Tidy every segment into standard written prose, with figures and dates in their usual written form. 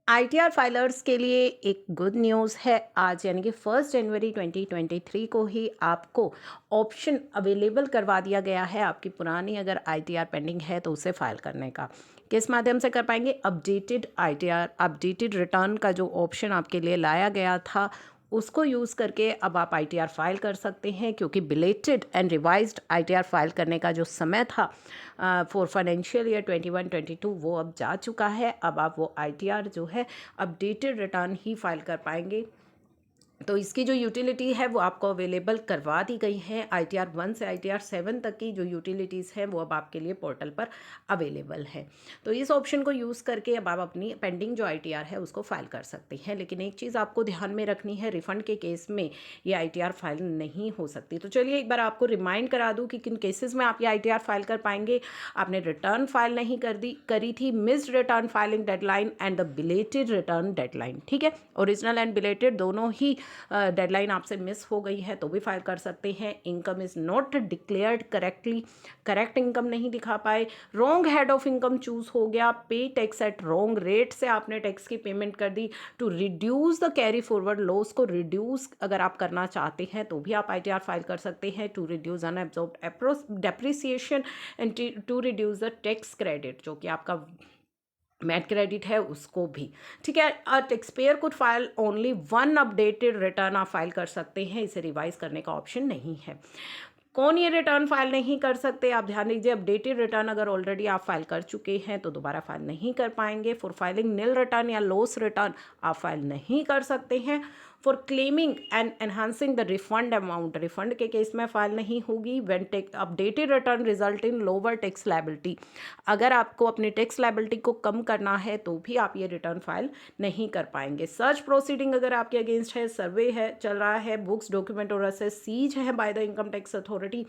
ITR filers के लिए एक गुड न्यूज़ है। आज यानी कि 1 जनवरी 2023 को ही आपको ऑप्शन अवेलेबल करवा दिया गया है आपकी पुरानी अगर आईटीआर पेंडिंग है तो उसे फाइल करने का। किस माध्यम से कर पाएंगे? अपडेटेड आईटीआर, अपडेटेड रिटर्न का जो ऑप्शन आपके लिए लाया गया था उसको यूज़ करके अब आप आईटीआर फाइल कर सकते हैं, क्योंकि belated and revised ITR file करने का जो समय था फॉर फाइनेंशियल ईयर 21-22 वो अब जा चुका है। अब आप वो आईटीआर जो है अपडेटेड रिटर्न ही फाइल कर पाएंगे। तो इसकी जो यूटिलिटी है वो आपको अवेलेबल करवा दी गई है। आईटीआर 1 से आईटीआर 7 तक की जो यूटिलिटीज़ हैं वो अब आपके लिए पोर्टल पर अवेलेबल है। तो इस ऑप्शन को यूज़ करके अब आप अपनी पेंडिंग जो आईटीआर है उसको फाइल कर सकते हैं। लेकिन एक चीज़ आपको ध्यान में रखनी है, रिफ़ंड के केस में ये आईटीआर फाइल नहीं हो सकती। तो चलिए एक बार आपको रिमाइंड करा दूँ कि किन केसेस में आप ये आईटीआर फाइल कर पाएंगे। आपने रिटर्न फाइल नहीं करी थी, missed return filing deadline and the belated return deadline. ठीक है, ओरिजिनल एंड बिलेटेड दोनों ही डेडलाइन आपसे मिस हो गई है तो भी फाइल कर सकते हैं। Income is not declared correctly, correct income नहीं दिखा पाए, wrong head of income choose हो गया, पे टैक्स एट रॉन्ग रेट से आपने टैक्स की पेमेंट कर दी। To reduce the carry forward loss को रिड्यूस अगर आप करना चाहते हैं तो भी आप आईटीआर फाइल कर सकते हैं। To reduce unabsorbed depreciation and to reduce the tax credit, जो कि आपका मैट क्रेडिट है उसको भी। ठीक है, tax payer could file only one updated return आप फाइल कर सकते हैं, इसे रिवाइज करने का ऑप्शन नहीं है। कौन ये रिटर्न फाइल नहीं कर सकते? आप ध्यान दीजिए, अपडेटेड रिटर्न अगर ऑलरेडी आप फाइल कर चुके हैं तो दोबारा फाइल नहीं कर पाएंगे। फॉर फाइलिंग निल रिटर्न या लॉस रिटर्न आप फाइल नहीं कर सकते हैं। For claiming and enhancing the refund amount, refund के केस में फाइल नहीं होगी। When updated return result in lower tax liability, अगर आपको अपनी टैक्स लायबिलिटी को कम करना है तो भी आप ये रिटर्न फाइल नहीं कर पाएंगे। सर्च प्रोसीडिंग अगर आपके अगेंस्ट है, सर्वे है चल रहा है, बुक्स डॉक्यूमेंट और असेस सीज है by the income tax authority,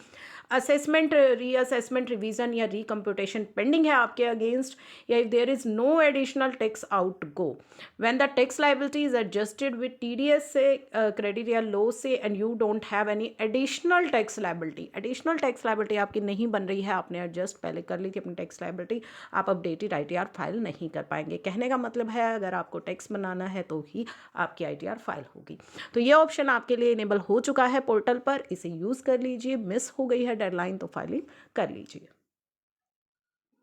assessment reassessment revision या रिकम्प्यूटेशन पेंडिंग है आपके अगेंस्ट, या if there is no additional tax outgo, when the tax liability is adjusted with TDS से credit या लो से and you don't have any additional tax liability, additional tax liability आपकी नहीं बन रही है, आपने एडजस्ट पहले कर ली थी अपनी टैक्स लायबिलिटी, आप अपडेटेड आईटीआर फाइल नहीं कर पाएंगे। कहने का मतलब है अगर आपको टैक्स बनाना है तो ही आपकी आईटीआर फाइल होगी। तो ये ऑप्शन आपके लिए इनेबल हो चुका है पोर्टल पर, इसे यूज़ कर लीजिए। मिस हो गई है डेडलाइन तो फाइलिंग कर लीजिए।